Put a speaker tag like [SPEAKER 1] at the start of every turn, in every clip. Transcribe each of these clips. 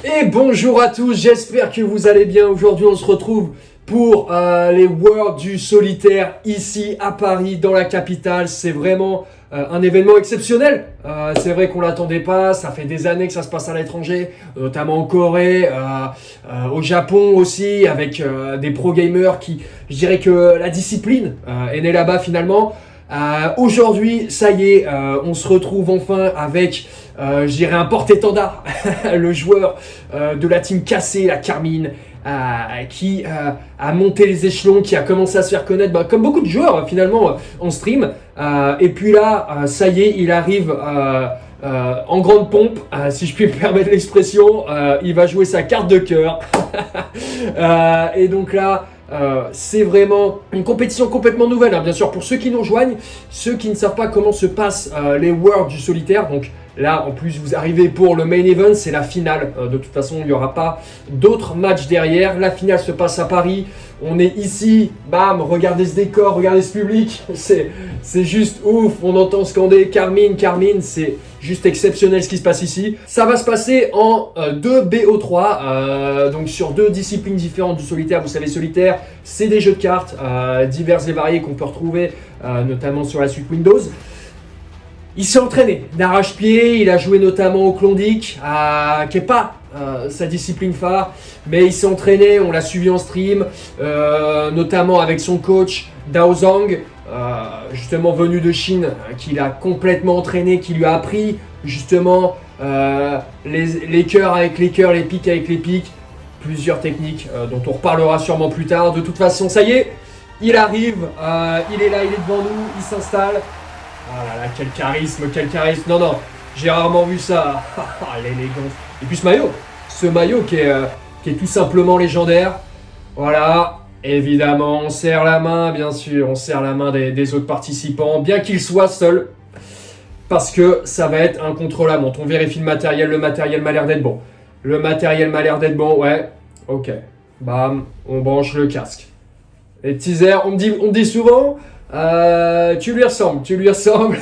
[SPEAKER 1] Et bonjour à tous, j'espère que vous allez bien. Aujourd'hui on se retrouve pour les Worlds du solitaire ici à Paris, dans la capitale. C'est vraiment un événement exceptionnel. C'est vrai qu'on l'attendait pas, ça fait des années que ça se passe à l'étranger, notamment en Corée, au Japon aussi, avec des pro gamers qui, je dirais que la discipline est née là-bas finalement. Aujourd'hui, ça y est, on se retrouve enfin avec, je dirais, un porte-étendard, le joueur de la team cassée, la Carmine, qui a monté les échelons, qui a commencé à se faire connaître, comme beaucoup de joueurs finalement en stream. Et puis là, ça y est, il arrive en grande pompe, si je puis me permettre l'expression. Il va jouer sa carte de cœur. Et donc là, c'est vraiment une compétition complètement nouvelle, hein. Bien sûr, pour ceux qui nous rejoignent, ceux qui ne savent pas comment se passent les Worlds du solitaire. Donc là, en plus, vous arrivez pour le main event, c'est la finale. De toute façon, il n'y aura pas d'autres matchs derrière. La finale se passe à Paris. On est ici, bam, regardez ce décor, regardez ce public. C'est juste ouf, on entend scander Carmine, Carmine, c'est juste exceptionnel ce qui se passe ici. Ça va se passer en 2 BO3, donc sur 2 disciplines différentes du solitaire. Vous savez, solitaire, c'est des jeux de cartes divers et variés qu'on peut retrouver notamment sur la suite Windows. Il s'est entraîné d'arrache-pied, il a joué notamment au Klondike, qui n'est pas sa discipline phare, mais il s'est entraîné, on l'a suivi en stream, notamment avec son coach Dao Zhang, justement venu de Chine, qui l'a complètement entraîné, qui lui a appris justement les cœurs avec les cœurs, les pics avec les pics, plusieurs techniques dont on reparlera sûrement plus tard. De toute façon, ça y est, il arrive, il est là, il est devant nous, il s'installe. Ah là là, quel charisme, quel charisme. Non, non, j'ai rarement vu ça. L'élégance. Et puis ce maillot qui est tout simplement légendaire. Voilà, évidemment, on serre la main, bien sûr, on serre la main des autres participants, bien qu'ils soient seuls, parce que ça va être un contre la montre. On vérifie le matériel m'a l'air d'être bon. Le matériel m'a l'air d'être bon, ouais, ok. Bam, on branche le casque. Les teasers, on me dit souvent... tu lui ressembles.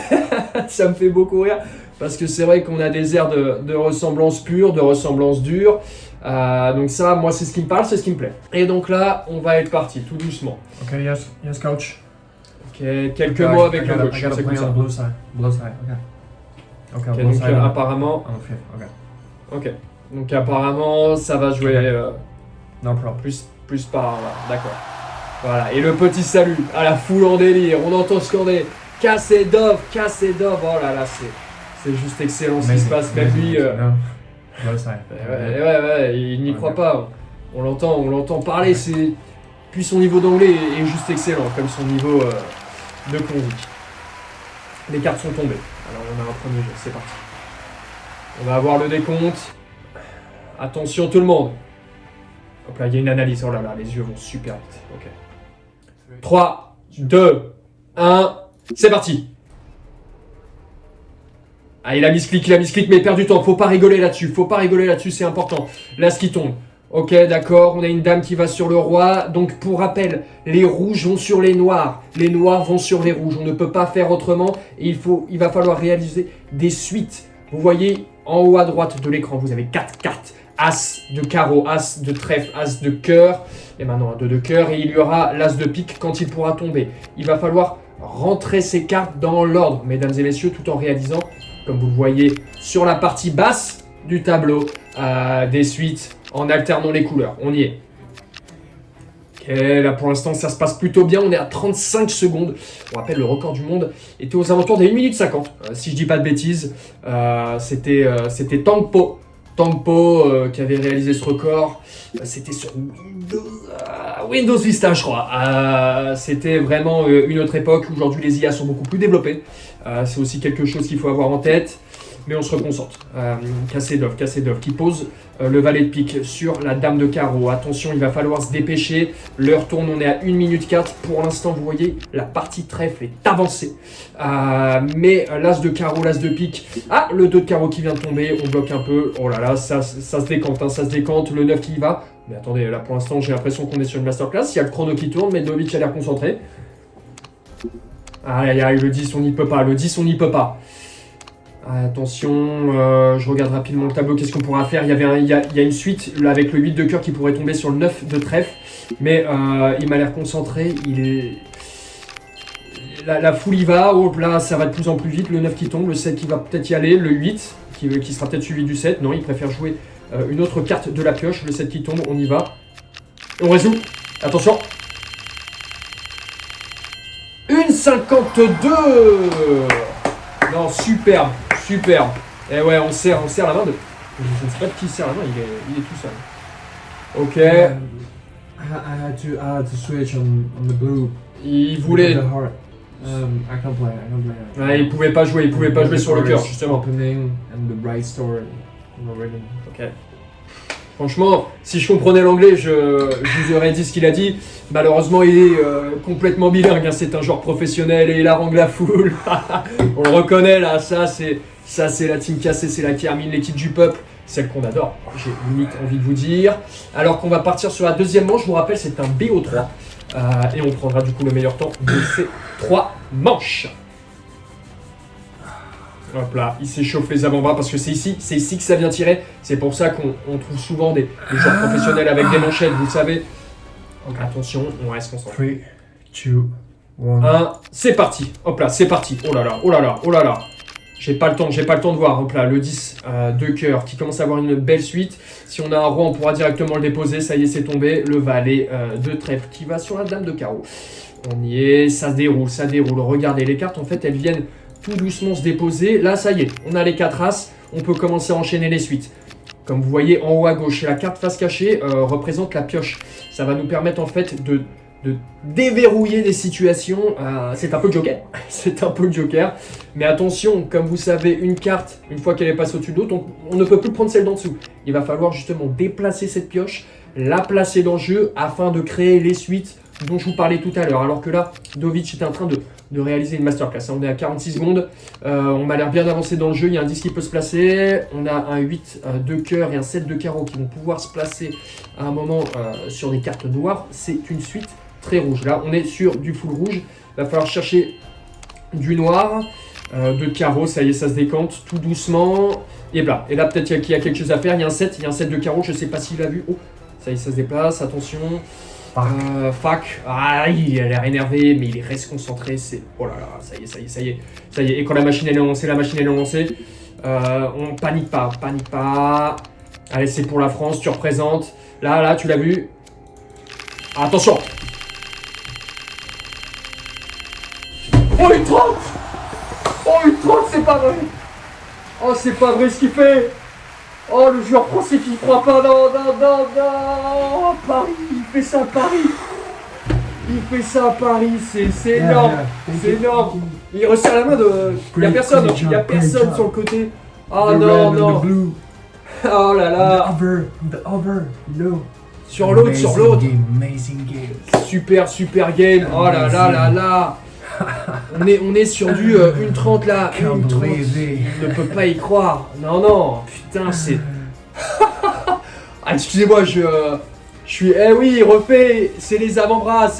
[SPEAKER 1] Ça me fait beaucoup rire parce que c'est vrai qu'on a des airs de ressemblance pure, de ressemblance dure. Donc ça, moi, c'est ce qui me parle, c'est ce qui me plaît. Et donc là, on va être parti tout doucement.
[SPEAKER 2] Ok, yes, coach.
[SPEAKER 1] Ok, quelques mots avec le coach.
[SPEAKER 2] C'est comme ça. Blue side, ok.
[SPEAKER 1] Ok, donc apparemment. Ok. Donc apparemment, ça va jouer.
[SPEAKER 2] No problem.
[SPEAKER 1] Plus par là, d'accord. Voilà, et le petit salut à la foule en délire, on entend scander Kassedov, oh là là, c'est juste excellent ce qui se passe, même lui, ouais, il n'y croit pas, on l'entend parler, puis son niveau d'anglais est juste excellent, comme son niveau de convict. Les cartes sont tombées, alors on a un premier jeu, c'est parti. On va avoir le décompte, attention tout le monde. Hop là, il y a une analyse, oh là là, les yeux vont super vite, ok. 3, 2, 1, c'est parti. Ah, il a misclick, mais il perd du temps. Faut pas rigoler là-dessus, c'est important. Là, ce qui tombe. Ok, d'accord, on a une dame qui va sur le roi. Donc, pour rappel, les rouges vont sur les noirs vont sur les rouges. On ne peut pas faire autrement. Et il va falloir réaliser des suites. Vous voyez, en haut à droite de l'écran, vous avez 4 cartes. As de carreau, as de trèfle, as de cœur, et maintenant un 2 de cœur, et il y aura l'as de pique quand il pourra tomber. Il va falloir rentrer ces cartes dans l'ordre, mesdames et messieurs, tout en réalisant, comme vous le voyez sur la partie basse du tableau, des suites en alternant les couleurs. On y est. Ok, là pour l'instant ça se passe plutôt bien, on est à 35 secondes. On rappelle, le record du monde était aux alentours des 1 minute 50, si je dis pas de bêtises. C'était Tangpo qui avait réalisé ce record, c'était sur Windows Vista, je crois. C'était vraiment une autre époque. Aujourd'hui, les IA sont beaucoup plus développées. C'est aussi quelque chose qu'il faut avoir en tête. Mais on se reconcentre. Kassedov qui pose le valet de pique sur la dame de carreau. Attention, il va falloir se dépêcher. L'heure tourne, on est à 1 minute 4. Pour l'instant, vous voyez, la partie trèfle est avancée. Mais l'as de carreau, l'as de pique. Ah, le 2 de carreau qui vient de tomber. On bloque un peu. Oh là là, ça se décante, hein, ça se décante. Le 9 qui y va. Mais attendez, là pour l'instant, j'ai l'impression qu'on est sur une masterclass. Il y a le chrono qui tourne, mais Dovic a l'air concentré. Aïe, le 10, on n'y peut pas. Attention, je regarde rapidement le tableau, qu'est-ce qu'on pourra faire. Il y a une suite là, avec le 8 de cœur qui pourrait tomber sur le 9 de trèfle. Mais il m'a l'air concentré, il est... La foule y va, oh, là ça va de plus en plus vite, le 9 qui tombe, le 7 qui va peut-être y aller, le 8 qui sera peut-être suivi du 7. Non, il préfère jouer une autre carte de la pioche, le 7 qui tombe, on y va. On résout, attention. Une 52. Non, superbe, superbe. Et ouais, on serre la main de... Je ne sais pas de qui serre la main, il est tout seul. Ok.
[SPEAKER 2] I had to switch on the blue.
[SPEAKER 1] Il voulait...
[SPEAKER 2] The heart. I can't play.
[SPEAKER 1] Ouais, il pouvait pas jouer sur le cœur, justement.
[SPEAKER 2] Opening and the bright story.
[SPEAKER 1] Ok. Franchement, si je comprenais l'anglais, je vous aurais dit ce qu'il a dit. Malheureusement, il est complètement bilingue. Hein. C'est un joueur professionnel et il harangue la foule. On le reconnaît là. Ça, c'est la team cassée, c'est la Carmine, l'équipe du peuple, celle qu'on adore. J'ai limite envie de vous dire. Alors qu'on va partir sur la deuxième manche. Je vous rappelle, c'est un BO3 et on prendra du coup le meilleur temps de ces 3 manches. Hop là, il s'échauffe les avant-bras parce que c'est ici que ça vient tirer. C'est pour ça qu'on trouve souvent des joueurs professionnels avec des manchettes, vous savez. Donc attention, on reste concentré.
[SPEAKER 2] 3, 2, 1.
[SPEAKER 1] C'est parti. Hop là, c'est parti. Oh là là, oh là là, oh là là. J'ai pas le temps de voir. Hop là, le 10 de cœur qui commence à avoir une belle suite. Si on a un roi, on pourra directement le déposer. Ça y est, c'est tombé. Le valet de trèfle qui va sur la dame de carreau. On y est, ça déroule. Regardez, les cartes, en fait, elles viennent tout doucement se déposer. Là, ça y est, on a les 4 as. On peut commencer à enchaîner les suites. Comme vous voyez en haut à gauche, la carte face cachée représente la pioche. Ça va nous permettre en fait de déverrouiller des situations. C'est un peu Joker. C'est un peu Joker. Mais attention, comme vous savez, une carte, une fois qu'elle est passée au-dessus de l'autre, on ne peut plus prendre celle d'en dessous. Il va falloir justement déplacer cette pioche, la placer dans le jeu afin de créer les suites dont je vous parlais tout à l'heure. Alors que là, Dovic est en train de réaliser une masterclass. On est à 46 secondes. On m'a l'air bien avancé dans le jeu. Il y a un 10 qui peut se placer. On a un 8 de cœur et un 7 de carreau qui vont pouvoir se placer à un moment sur des cartes noires. C'est une suite très rouge. Là, on est sur du full rouge. Il va falloir chercher du noir, de carreau. Ça y est, ça se décante tout doucement. Et là, peut-être qu'il y a quelque chose à faire. Il y a un 7 de carreau. Je ne sais pas s'il a vu. Oh, ça y est, ça se déplace. Attention. Fac. Ah, il a l'air énervé, mais il reste concentré. C'est... Oh là là, ça y est. Et quand la machine est lancée, on panique pas. Allez, c'est pour la France, tu représentes. Là, tu l'as vu. Attention. Oh, il trotte. C'est pas vrai. Oh, c'est pas vrai ce qu'il fait. Oh, le joueur français qui ne croit pas. Non. Paris, il fait ça à Paris. C'est énorme. C'est énorme. Il resserre la main de... Il n'y a personne sur le côté. Oh non. Oh là là.
[SPEAKER 2] The over, no.
[SPEAKER 1] Sur l'autre.
[SPEAKER 2] Amazing game.
[SPEAKER 1] Super game. Oh là. On est sur du 1,30 là. 1,30. Je ne peux pas y croire. Non. Putain, c'est... excusez-moi, je suis... Eh oui, il refait. C'est les avant-bras,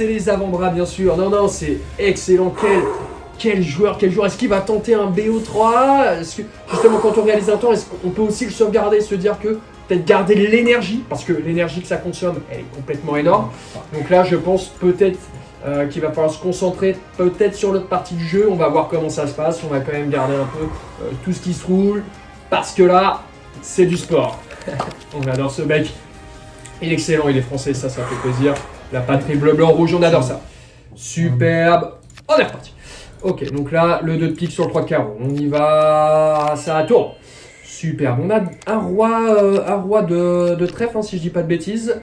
[SPEAKER 1] bien sûr. Non, c'est excellent. Quel joueur. Est-ce qu'il va tenter un BO3 ? Est-ce que, justement, quand on réalise un temps, est-ce qu'on peut aussi le sauvegarder, se dire que peut-être garder l'énergie, parce que l'énergie que ça consomme, elle est complètement énorme. Donc là, je pense peut-être qu'il va falloir se concentrer peut-être sur l'autre partie du jeu. On va voir comment ça se passe. On va quand même garder un peu tout ce qui se roule, parce que là, c'est du sport. On adore ce mec. Il est excellent, il est français, ça fait plaisir. La patrie bleu, blanc, rouge, on adore ça. Superbe. On est reparti. Ok, donc là, le 2 de pique sur le 3 de carreau. On y va, ça tourne. Superbe. On a un roi de trèfle, hein, si je dis pas de bêtises.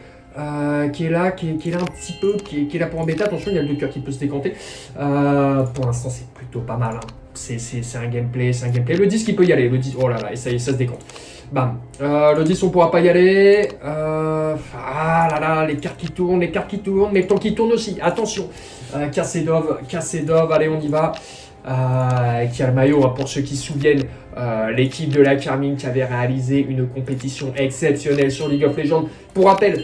[SPEAKER 1] Qui est là un petit peu, qui est là pour embêter. Attention, il y a le 2 de cœur qui peut se décanter. Pour l'instant, c'est plutôt pas mal. Hein. C'est un gameplay. Le 10 qui peut y aller. Le 10, oh là là, et ça y est, ça se décompte. Bam. Le 10, on pourra pas y aller. Les cartes qui tournent, mais le temps qui tourne aussi. Attention. Kassedov, allez, on y va. Qui a le maillot, hein, pour ceux qui se souviennent, l'équipe de la Carmine qui avait réalisé une compétition exceptionnelle sur League of Legends. Pour rappel,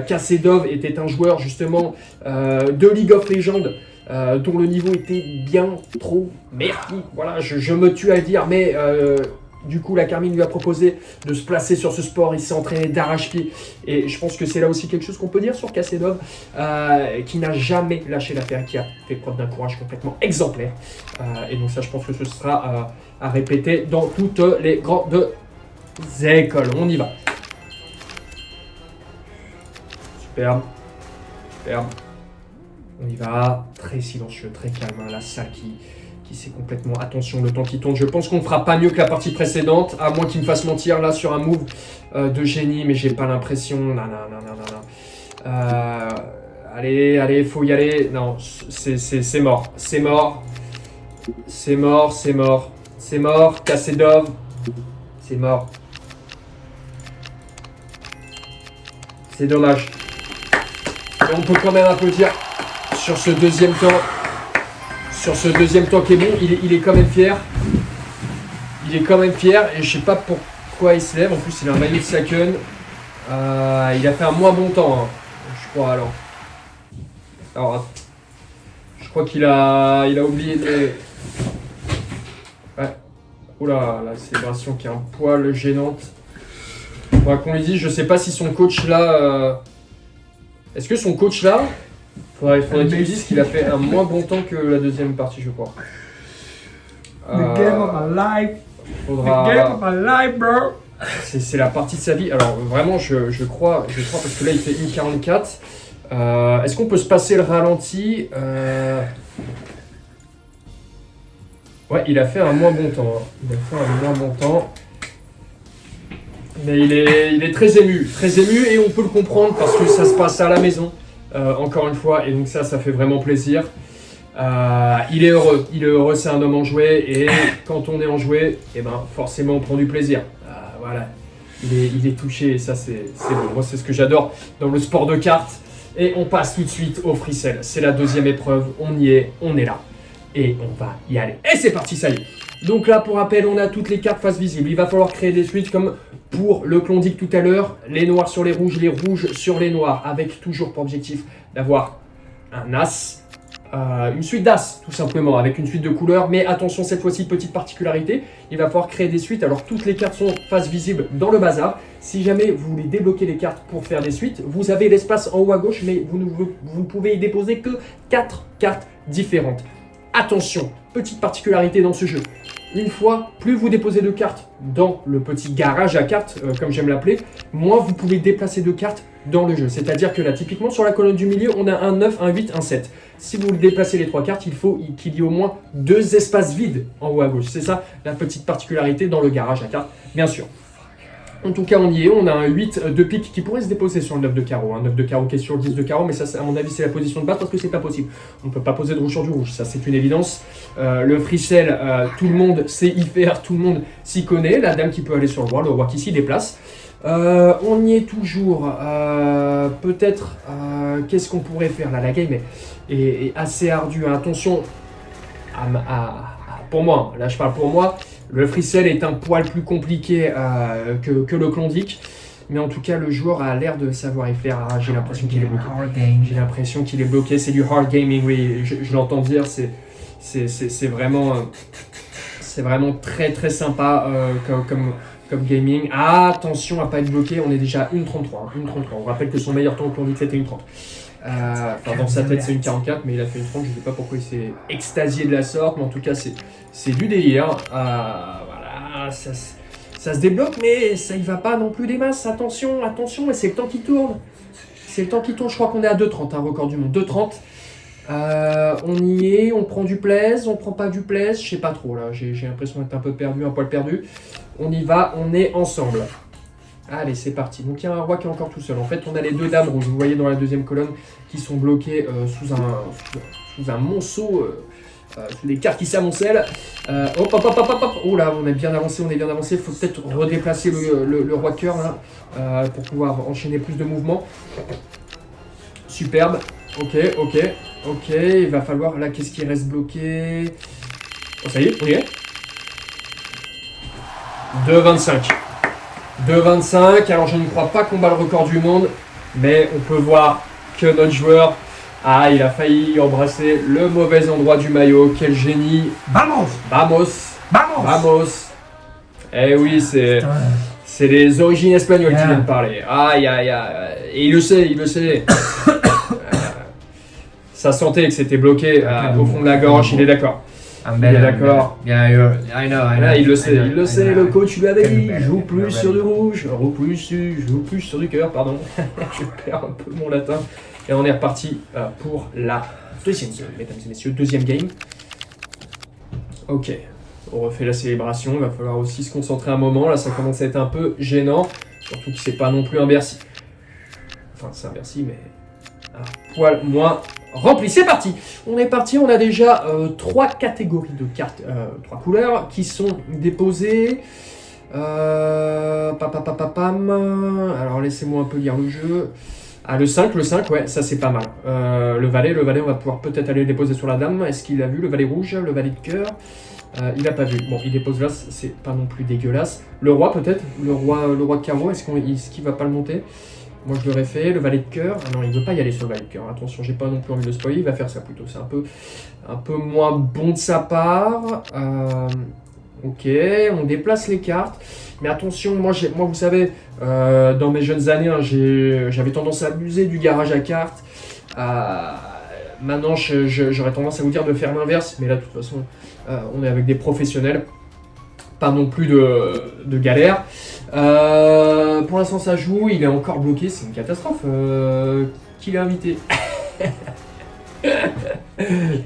[SPEAKER 1] Kassedov était un joueur justement de League of Legends dont le niveau était bien trop merdique. Voilà, je me tue à le dire, mais du coup, la Carmine lui a proposé de se placer sur ce sport. Il s'est entraîné d'arrache-pied. Et je pense que c'est là aussi quelque chose qu'on peut dire sur Kassedov, qui n'a jamais lâché l'affaire, qui a fait preuve d'un courage complètement exemplaire. Et donc ça, je pense que ce sera à répéter dans toutes les grandes écoles. On y va. Superbe. Superbe. On y va. Très silencieux, très calme. La salle qui sait complètement. Attention, le temps qui tourne. Je pense qu'on ne fera pas mieux que la partie précédente, à moins qu'il me fasse mentir là sur un move de génie, mais j'ai pas l'impression. Non. Allez, faut y aller. Non, c'est mort. C'est mort. C'est mort. Kassedov. C'est mort. C'est dommage. Et on peut quand même applaudir sur ce deuxième temps. Sur ce deuxième temps qui est bon, il est quand même fier. Il est quand même fier et je sais pas pourquoi il se lève. En plus, il a un maillot de Saken. Il a fait un moins bon temps, hein, je crois. Alors, je crois qu'il a oublié des... Ouais. Oula, la célébration qui est un poil gênante. Faudra qu'on lui dise, je sais pas si son coach là... Est-ce que son coach là... Faudrait qu'il lui dise qu'il a fait un moins bon temps que la deuxième partie, je crois.
[SPEAKER 2] The game of my life.
[SPEAKER 1] Faudra...
[SPEAKER 2] The game of my life, bro.
[SPEAKER 1] C'est la partie de sa vie. Alors vraiment, je crois parce que là il fait 1,44. Est-ce qu'on peut se passer le ralenti Ouais, il a fait un moins bon temps. Il a fait un moins bon temps. Mais il est très ému et on peut le comprendre parce que ça se passe à la maison. Encore une fois, et donc ça fait vraiment plaisir. Il est heureux, c'est un homme enjoué, et quand on est enjoué, et ben forcément on prend du plaisir. Voilà, il est touché, et ça c'est beau. Moi c'est ce que j'adore dans le sport de cartes. Et on passe tout de suite au freestyle. C'est la deuxième épreuve, on y est, on est là. Et on va y aller. Et c'est parti, ça y est. Donc là, pour rappel, on a toutes les cartes face visible. Il va falloir créer des suites comme pour le Klondike tout à l'heure. Les noirs sur les rouges sur les noirs. Avec toujours pour objectif d'avoir un as. Une suite d'as, tout simplement, avec une suite de couleurs. Mais attention, cette fois-ci, petite particularité. Il va falloir créer des suites. Alors, toutes les cartes sont face visible dans le bazar. Si jamais vous voulez débloquer les cartes pour faire des suites, vous avez l'espace en haut à gauche, mais vous ne pouvez y déposer que 4 cartes différentes. Attention, petite particularité dans ce jeu. Une fois, plus vous déposez de cartes dans le petit garage à cartes, comme j'aime l'appeler, moins vous pouvez déplacer de cartes dans le jeu. C'est-à-dire que là, typiquement, sur la colonne du milieu, on a un 9, un 8, un 7. Si vous déplacez les 3 cartes, il faut qu'il y ait au moins 2 espaces vides en haut à gauche. C'est ça la petite particularité dans le garage à cartes, bien sûr. En tout cas, on y est. On a un 8 de pique qui pourrait se déposer sur le 9 de carreau. Un 9 de carreau qui est sur le 10 de carreau, mais ça, à mon avis, c'est la position de base parce que c'est pas possible. On ne peut pas poser de rouge sur du rouge, ça c'est une évidence. Le freestyle, tout le monde sait y faire, tout le monde s'y connaît. La dame qui peut aller sur le roi qui s'y déplace. On y est toujours. Peut-être, qu'est-ce qu'on pourrait faire là? La game est assez ardue. Attention, pour moi, là je parle pour moi. Le freestyle est un poil plus compliqué que le Klondike, mais en tout cas le joueur a l'air de savoir y faire. J'ai l'impression qu'il est bloqué. J'ai l'impression qu'il est bloqué. C'est du hard gaming, oui. Je l'entends dire. C'est vraiment très très sympa comme gaming. Attention à pas être bloqué. On est déjà à 1,33. 1,33. On rappelle que son meilleur temps au Klondike c'était 1,30. Dans sa tête c'est une 44, mais il a fait une 30, je sais pas pourquoi il s'est extasié de la sorte, mais en tout cas c'est du délire. Voilà, ça se débloque, mais ça y va pas non plus des masses. Attention, et c'est le temps qui tourne. Je crois qu'on est à 2,30, un record du monde. 2,30. On y est, on prend du plaise, on prend pas du plaise, je sais pas trop là, j'ai l'impression d'être un peu perdu, un poil perdu. On y va, on est ensemble. Allez, c'est parti. Donc il y a un roi qui est encore tout seul. En fait, on a les 2 dames rouges, vous voyez dans la deuxième colonne, qui sont bloquées sous un monceau, sous des cartes qui s'amoncellent. Hop. Oh là, on est bien avancé. Il faut peut-être redéplacer le roi de cœur là, pour pouvoir enchaîner plus de mouvements. Superbe. Ok. Il va falloir, là, qu'est-ce qui reste bloqué? Oh, ça y est, on y est. 2,25. 2,25, alors je ne crois pas qu'on bat le record du monde, mais on peut voir que notre joueur Ah, il a failli embrasser le mauvais endroit du maillot. Quel génie.
[SPEAKER 2] Vamos!
[SPEAKER 1] Vamos.
[SPEAKER 2] Vamos!
[SPEAKER 1] Vamos. Eh oui,
[SPEAKER 2] Putain.
[SPEAKER 1] c'est les origines espagnoles qui
[SPEAKER 2] Yeah.
[SPEAKER 1] viennent parler. Aïe, aïe, aïe. Et il le sait, il le sait. Ça sentait que c'était bloqué au fond de la gorge, il est d'accord.
[SPEAKER 2] I'm
[SPEAKER 1] Il
[SPEAKER 2] better,
[SPEAKER 1] est
[SPEAKER 2] I'm
[SPEAKER 1] d'accord.
[SPEAKER 2] better. Yeah, I know.
[SPEAKER 1] Là, il le sait,
[SPEAKER 2] I know.
[SPEAKER 1] le coach lui avait dit,
[SPEAKER 2] Better,
[SPEAKER 1] joue
[SPEAKER 2] better,
[SPEAKER 1] plus
[SPEAKER 2] better.
[SPEAKER 1] sur du rouge, joue plus sur du cœur, pardon. Je perds un peu mon latin. Et on est reparti pour la deuxième game, mesdames et messieurs, deuxième game. Ok, on refait la célébration, il va falloir aussi se concentrer un moment, là ça commence à être un peu gênant, surtout que c'est pas non plus un Bercy. Enfin, c'est un Bercy, mais un poil moins rempli. C'est parti. On est parti, on a déjà 3 catégories de cartes, 3 couleurs qui sont déposées. Alors laissez-moi un peu lire le jeu. Ah, le 5, ouais, ça c'est pas mal. Le valet, on va pouvoir peut-être aller le déposer sur la dame. Est-ce qu'il a vu le valet rouge, le valet de cœur? Il a pas vu. Bon, il dépose là, c'est pas non plus dégueulasse. Le roi peut-être, le roi de carreau, est-ce qu'il va pas le monter? Moi je l'aurais fait, le valet de cœur. Ah non, il veut pas y aller sur le valet de cœur. Attention, j'ai pas non plus envie de spoiler, il va faire ça plutôt. C'est un peu moins bon de sa part. Ok, on déplace les cartes. Mais attention, moi vous savez, dans mes jeunes années, hein, j'avais tendance à abuser du garage à cartes. Maintenant, j'aurais tendance à vous dire de faire l'inverse. Mais là, de toute façon, on est avec des professionnels. Pas non plus de galère. Pour l'instant, ça joue. Il est encore bloqué. C'est une catastrophe. Qui l'a invité?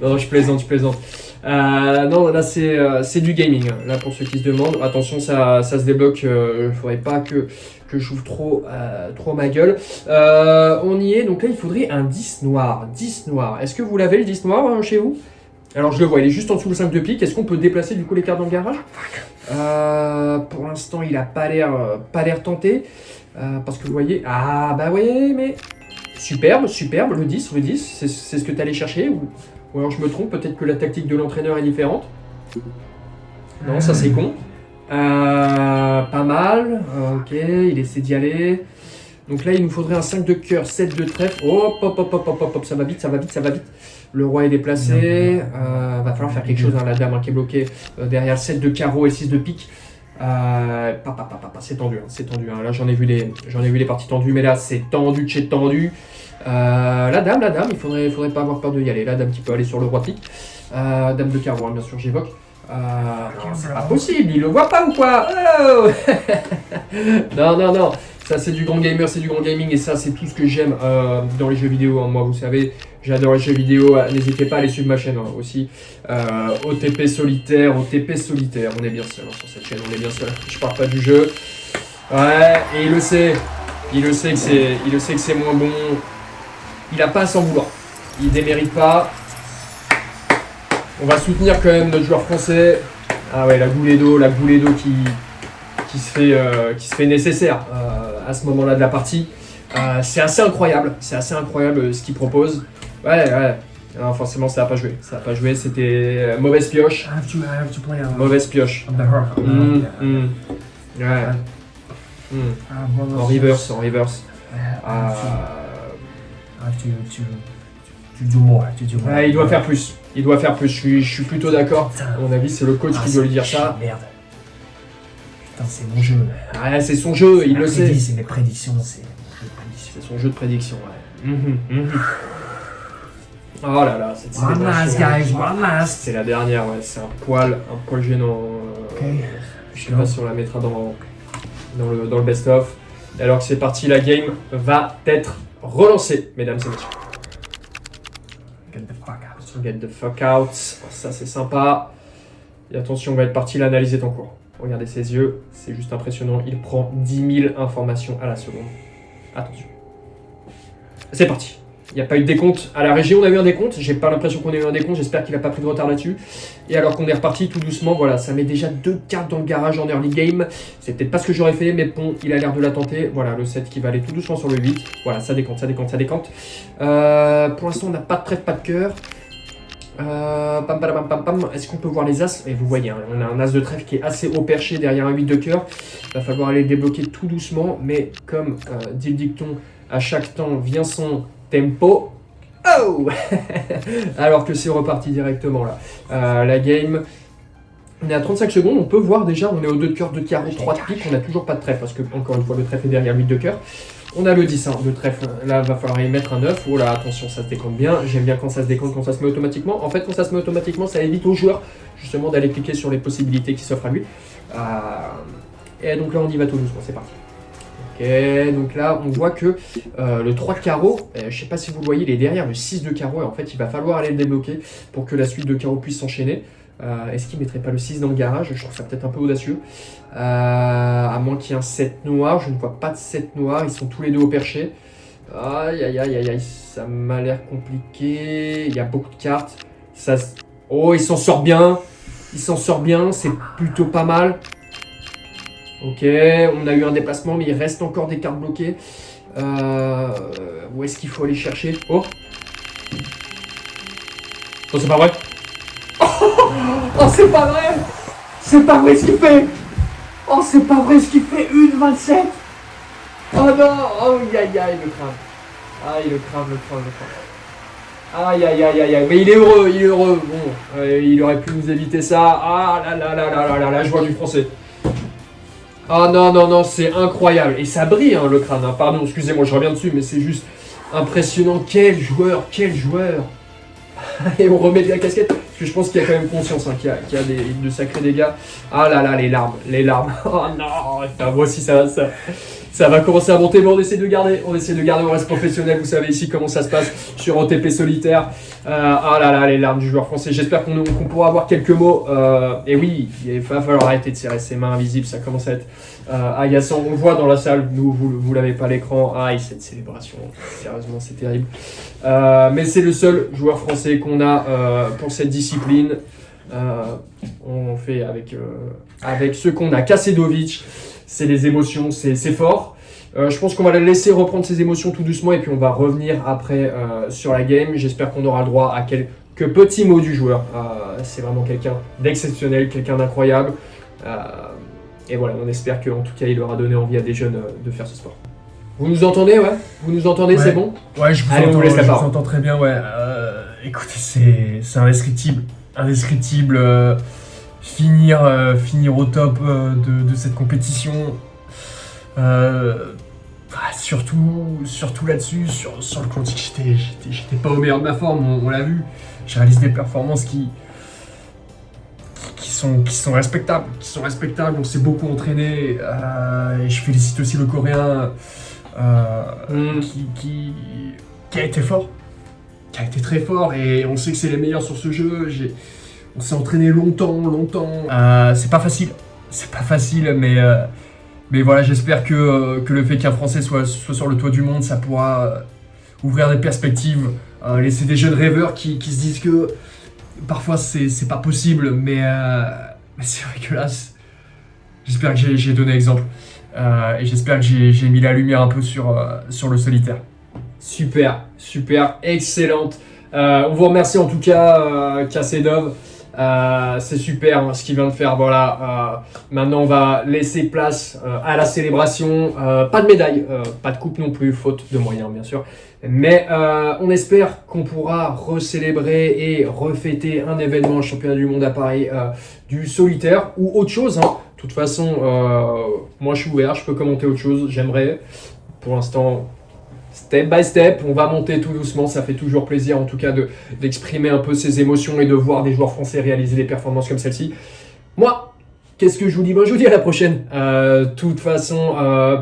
[SPEAKER 1] Non, je plaisante. Non, là c'est du gaming. Là pour ceux qui se demandent, attention, ça se débloque. Il faudrait pas que j'ouvre trop ma gueule. On y est. Donc là, il faudrait un 10 noir. 10 noir. Est-ce que vous l'avez le 10 noir chez vous? Alors je le vois, il est juste en dessous le 5 de pique. Est-ce qu'on peut déplacer du coup les cartes dans le garage? Pour l'instant, il a pas l'air tenté. Parce que vous voyez, ah bah oui, mais superbe, le 10, c'est ce que tu allais chercher ou alors je me trompe, peut-être que la tactique de l'entraîneur est différente. Non, ça c'est con. Pas mal, ok, il essaie d'y aller. Donc là, il nous faudrait un 5 de cœur, 7 de trèfle. Hop, ça va vite. Le roi est déplacé. Va falloir faire quelque chose, hein, la dame qui est bloquée derrière 7 de carreau et 6 de pique. C'est tendu, hein. Là, j'en ai vu les parties tendues, mais là, c'est tendu de chez tendu. La dame, il faudrait pas avoir peur de y aller. La dame qui peut aller sur le roi pique. Dame de carreau, hein, bien sûr, j'évoque. Non, c'est pas possible, il le voit pas ou quoi? Oh Non. Ça, c'est du grand gamer, c'est du grand gaming, et ça, c'est tout ce que j'aime dans les jeux vidéo. Hein. Moi, vous savez, j'adore les jeux vidéo. N'hésitez pas à aller suivre ma chaîne aussi. OTP solitaire. On est bien seul sur cette chaîne, on est bien seul. Je parle pas du jeu. Ouais, et il le sait. Il le sait que c'est moins bon. Il a pas à s'en vouloir. Il démérite pas. On va soutenir quand même notre joueur français. Ah ouais, la Gouledo qui se fait nécessaire à ce moment-là de la partie. C'est assez incroyable ce qu'il propose. Ouais. Non, forcément, ça n'a pas joué. C'était mauvaise pioche.
[SPEAKER 2] I have to play
[SPEAKER 1] Mauvaise pioche.
[SPEAKER 2] on the her.
[SPEAKER 1] Ouais. En reverse.
[SPEAKER 2] I have to do more.
[SPEAKER 1] Ouais, il doit faire plus. Je suis plutôt d'accord. À mon avis, c'est le coach qui doit lui dire ça.
[SPEAKER 2] Merde. Putain, c'est mon jeu.
[SPEAKER 1] Ouais, c'est son jeu, il le sait.
[SPEAKER 2] C'est mes prédictions, c'est
[SPEAKER 1] C'est son jeu de prédiction, ouais. Oh là là, cette
[SPEAKER 2] One last,
[SPEAKER 1] célébration.
[SPEAKER 2] guys, one last.
[SPEAKER 1] C'est la dernière, ouais. C'est un poil gênant.
[SPEAKER 2] Ok.
[SPEAKER 1] Je sais pas si on la mettra dans le best-of. Alors que c'est parti, la game va être relancée, mesdames et messieurs.
[SPEAKER 2] Get the fuck out.
[SPEAKER 1] Get the fuck out. Ça, c'est sympa. Et attention, on va être parti l'analyser ton cours. Regardez ses yeux, c'est juste impressionnant. Il prend 10 000 informations à la seconde. Attention. C'est parti. Il n'y a pas eu de décompte. À la régie, on a eu un décompte. J'ai pas l'impression qu'on ait eu un décompte. J'espère qu'il n'a pas pris de retard là-dessus. Et alors qu'on est reparti tout doucement, voilà, ça met déjà 2 cartes dans le garage en early game. C'est peut-être pas ce que j'aurais fait, mais bon, il a l'air de la tenter. Voilà, le 7 qui va aller tout doucement sur le 8. Voilà, ça décompte. Pour l'instant, on n'a pas de trèfle, pas de cœur. Est-ce qu'on peut voir les as? Et vous voyez, hein, on a un as de trèfle qui est assez haut perché derrière un 8 de cœur. Il va falloir aller le débloquer tout doucement. Mais comme dit le dicton, à chaque temps vient son tempo. Oh Oh Alors que c'est reparti directement là. La game, on est à 35 secondes, on peut voir déjà, on est au 2 de cœur, 2 de carreau, 3 de pique, on n'a toujours pas de trèfle parce que, encore une fois, le trèfle est derrière 8 de cœur. On a le 10, hein, le trèfle, là va falloir y mettre un 9. Oh là, attention, ça se décompte bien. J'aime bien quand ça se décompte, quand ça se met automatiquement. En fait, quand ça se met automatiquement, ça évite au joueur justement d'aller cliquer sur les possibilités qui s'offrent à lui. Et donc là, on y va tout doucement, c'est parti. Ok, donc là, on voit que le 3 de carreau, je sais pas si vous le voyez, il est derrière le 6 de carreau. Et en fait, il va falloir aller le débloquer pour que la suite de carreau puisse s'enchaîner. Est-ce qu'il ne mettrait pas le 6 dans le garage? Je trouve ça peut-être un peu audacieux. À moins qu'il y ait un 7 noir. Je ne vois pas de 7 noir. Ils sont tous les deux au perché. Aïe, aïe, aïe, aïe, aïe. Ça m'a l'air compliqué. Il y a beaucoup de cartes. Oh, il s'en sort bien. Il s'en sort bien. C'est plutôt pas mal. Ok, on a eu un déplacement, mais il reste encore des cartes bloquées. Où est-ce qu'il faut aller chercher? Oh, c'est pas vrai. Oh, c'est pas vrai! C'est pas vrai ce qu'il fait! Oh, c'est pas vrai ce qu'il fait! 1,27! Oh non! Oh, aïe, aïe, le crâne! Aïe, le crâne. Aïe, aïe, aïe, aïe, aïe. Mais il est heureux! Bon, il aurait pu nous éviter ça. Ah là là là là là là, la joie du français. Ah non, c'est incroyable. Et ça brille, hein, le crâne. Hein. Pardon, excusez-moi, je reviens dessus, mais c'est juste impressionnant. Quel joueur! Et on remet la casquette, parce que je pense qu'il y a quand même conscience qu'il y a de sacrés dégâts. Ah là là, les larmes. Oh non, putain, voici ça va commencer à monter, mais on essaie de garder, on reste professionnel, vous savez ici comment ça se passe sur OTP solitaire. Ah là là, les larmes du joueur français. J'espère qu'on pourra avoir quelques mots. Et oui, il va falloir arrêter de serrer ses mains invisibles, ça commence à être agaçant. On le voit dans la salle, vous l'avez pas à l'écran. Aïe, cette célébration, sérieusement, c'est terrible. Mais c'est le seul joueur français qu'on a pour cette discipline. On fait avec ceux qu'on a. Kasedovic, c'est les émotions, c'est fort. Je pense qu'on va le laisser reprendre ses émotions tout doucement et puis on va revenir après sur la game. J'espère qu'on aura le droit à quelques petits mots du joueur. C'est vraiment quelqu'un d'exceptionnel, quelqu'un d'incroyable. Et voilà, on espère qu'en tout cas il aura donné envie à des jeunes de faire ce sport. Vous nous entendez, ouais? Vous nous entendez, ouais. C'est bon?
[SPEAKER 2] Ouais, je vous entends très bien, ouais. Écoutez, c'est indescriptible. Finir au top de cette compétition. Surtout là-dessus, sur le quantique, j'étais pas au meilleur de ma forme, on l'a vu. J'ai réalisé des performances qui sont respectables. On s'est beaucoup entraîné. Et je félicite aussi le Coréen qui a été fort. Qui a été très fort. Et on sait que c'est les meilleurs sur ce jeu. On s'est entraîné longtemps. C'est pas facile, mais voilà, j'espère que le fait qu'un Français soit sur le toit du monde, ça pourra ouvrir des perspectives, laisser des jeunes rêveurs qui se disent que parfois c'est pas possible, mais c'est vrai que là, j'espère que j'ai donné exemple. Et j'espère que j'ai mis la lumière un peu sur le solitaire.
[SPEAKER 1] Super, excellente. On vous remercie en tout cas, Kasedov. C'est super hein, ce qu'il vient de faire. Voilà. Maintenant, on va laisser place à la célébration. Pas de médaille, pas de coupe non plus, faute de moyens, bien sûr. Mais on espère qu'on pourra recélébrer et refêter un événement, le championnat du monde à Paris, du solitaire ou autre chose. Hein. De toute façon, moi je suis ouvert, je peux commenter autre chose. J'aimerais, pour l'instant. Step by step, on va monter tout doucement, ça fait toujours plaisir en tout cas d'exprimer un peu ses émotions et de voir des joueurs français réaliser des performances comme celle-ci. Moi, qu'est-ce que je vous dis? Je vous dis à la prochaine. Toute façon,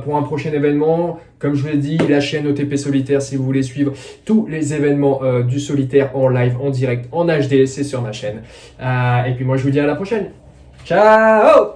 [SPEAKER 1] pour un prochain événement, comme je vous l'ai dit, la chaîne OTP Solitaire, si vous voulez suivre tous les événements du solitaire en live, en direct, en HD, c'est sur ma chaîne. Et puis moi, je vous dis à la prochaine. Ciao.